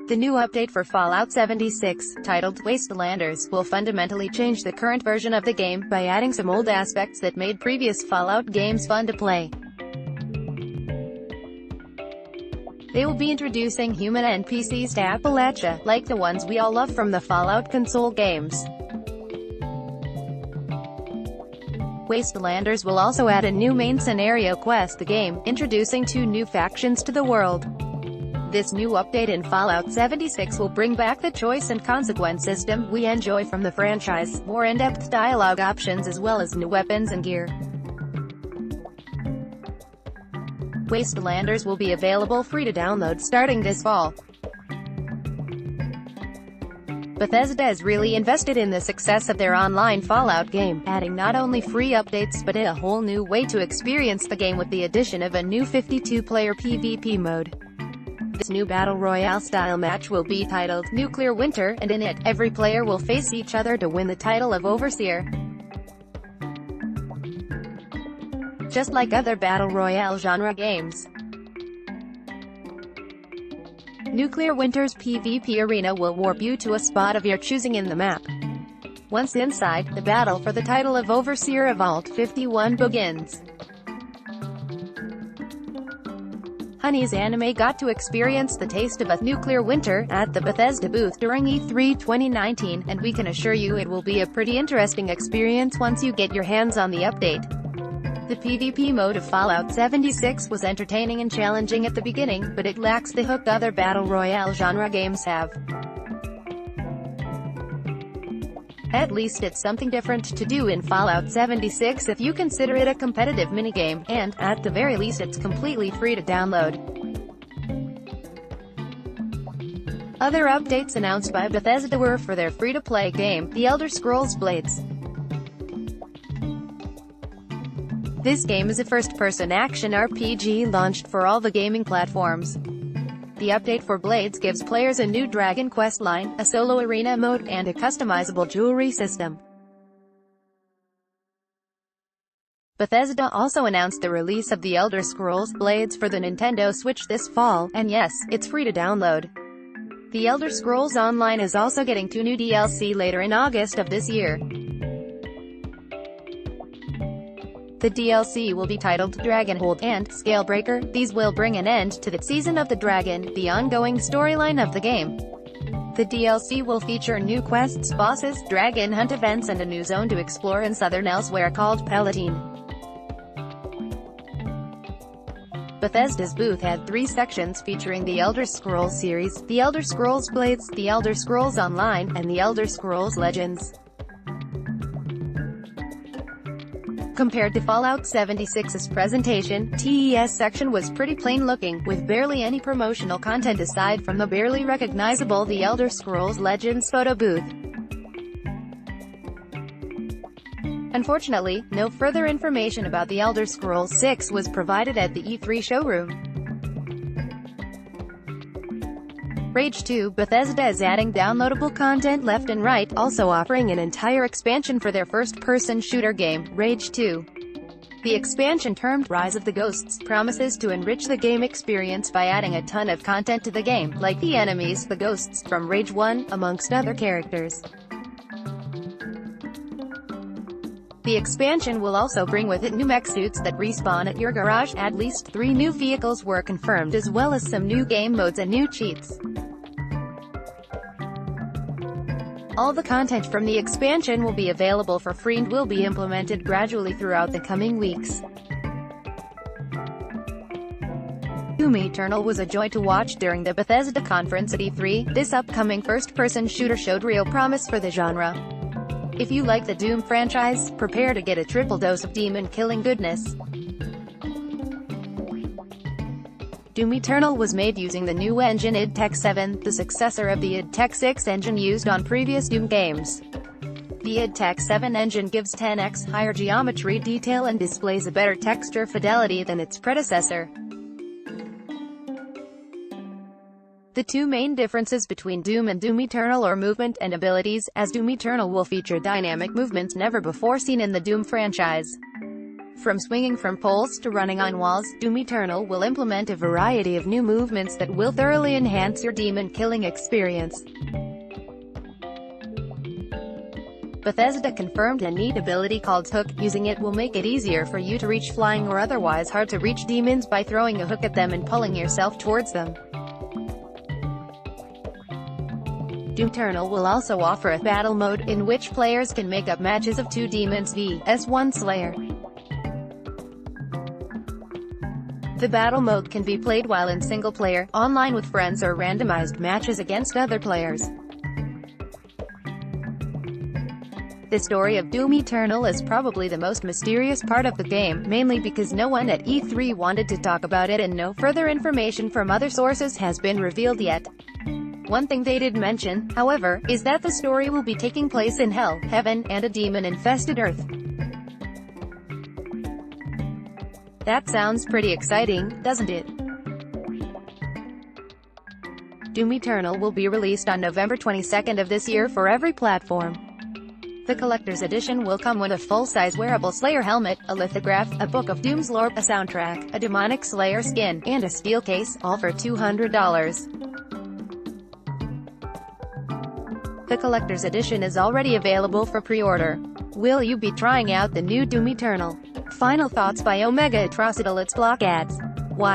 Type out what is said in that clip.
The new update for Fallout 76, titled Wastelanders, will fundamentally change the current version of the game, by adding some old aspects that made previous Fallout games fun to play. They will be introducing human NPCs to Appalachia, like the ones we all love from the Fallout console games. Wastelanders will also add a new main scenario quest the game, introducing 2 new factions to the world. This new update in Fallout 76 will bring back the choice and consequence system we enjoy from the franchise, more in-depth dialogue options as well as new weapons and gear. Wastelanders will be available free to download starting this fall. Bethesda is really invested in the success of their online Fallout game, adding not only free updates but a whole new way to experience the game with the addition of a new 52-player PvP mode. This new Battle Royale-style match will be titled Nuclear Winter, and in it, every player will face each other to win the title of Overseer. Just like other Battle Royale genre games, Nuclear Winter's PvP arena will warp you to a spot of your choosing in the map. Once inside, the battle for the title of Overseer of Vault 51 begins. Honey's Anime got to experience the taste of a Nuclear Winter at the Bethesda booth during E3 2019, and we can assure you it will be a pretty interesting experience once you get your hands on the update. The PvP mode of Fallout 76 was entertaining and challenging at the beginning, but it lacks the hook other Battle Royale genre games have. At least it's something different to do in Fallout 76 if you consider it a competitive minigame, and, at the very least, it's completely free to download. Other updates announced by Bethesda were for their free-to-play game, The Elder Scrolls Blades. This game is a first-person action RPG launched for all the gaming platforms. The update for Blades gives players a new Dragon quest line, a solo arena mode, and a customizable jewelry system. Bethesda also announced the release of The Elder Scrolls Blades for the Nintendo Switch this fall, and yes, it's free to download. The Elder Scrolls Online is also getting 2 new DLC later in August of this year. The DLC will be titled Dragonhold and Scalebreaker. These will bring an end to the Season of the Dragon, the ongoing storyline of the game. The DLC will feature new quests, bosses, dragon hunt events, and a new zone to explore in southern Elsewhere called Palatine. Bethesda's booth had 3 sections featuring the Elder Scrolls series, The Elder Scrolls Blades, The Elder Scrolls Online, and The Elder Scrolls Legends. Compared to Fallout 76's presentation, TES section was pretty plain-looking, with barely any promotional content aside from the barely recognizable The Elder Scrolls Legends photo booth. Unfortunately, no further information about The Elder Scrolls 6 was provided at the E3 showroom. Rage 2, Bethesda is adding downloadable content left and right, also offering an entire expansion for their first-person shooter game, Rage 2. The expansion, termed Rise of the Ghosts, promises to enrich the game experience by adding a ton of content to the game, like the enemies, the ghosts from Rage 1, amongst other characters. The expansion will also bring with it new mech suits that respawn at your garage. At least 3 new vehicles were confirmed, as well as some new game modes and new cheats. All the content from the expansion will be available for free and will be implemented gradually throughout the coming weeks. Doom Eternal was a joy to watch during the Bethesda conference at E3. This upcoming first-person shooter showed real promise for the genre. If you like the Doom franchise, prepare to get a triple dose of demon-killing goodness. Doom Eternal was made using the new engine id Tech 7, the successor of the id Tech 6 engine used on previous Doom games. The id Tech 7 engine gives 10x higher geometry detail and displays a better texture fidelity than its predecessor. The 2 main differences between Doom and Doom Eternal are movement and abilities, as Doom Eternal will feature dynamic movements never before seen in the Doom franchise. From swinging from poles to running on walls, Doom Eternal will implement a variety of new movements that will thoroughly enhance your demon-killing experience. Bethesda confirmed a neat ability called Hook. Using it will make it easier for you to reach flying or otherwise hard-to-reach demons by throwing a hook at them and pulling yourself towards them. Doom Eternal will also offer a battle mode, in which players can make up matches of 2 demons vs 1 Slayer. The battle mode can be played while in single-player, online with friends, or randomized matches against other players. The story of Doom Eternal is probably the most mysterious part of the game, mainly because no one at E3 wanted to talk about it and no further information from other sources has been revealed yet. One thing they did mention, however, is that the story will be taking place in Hell, Heaven, and a demon-infested Earth. That sounds pretty exciting, doesn't it? Doom Eternal will be released on November 22nd of this year for every platform. The collector's edition will come with a full-size wearable Slayer helmet, a lithograph, a book of Doom's lore, a soundtrack, a demonic Slayer skin, and a steel case, all for $200. The collector's edition is already available for pre-order. Will you be trying out the new Doom Eternal? Final thoughts by Omega Atrocital. It's block ads.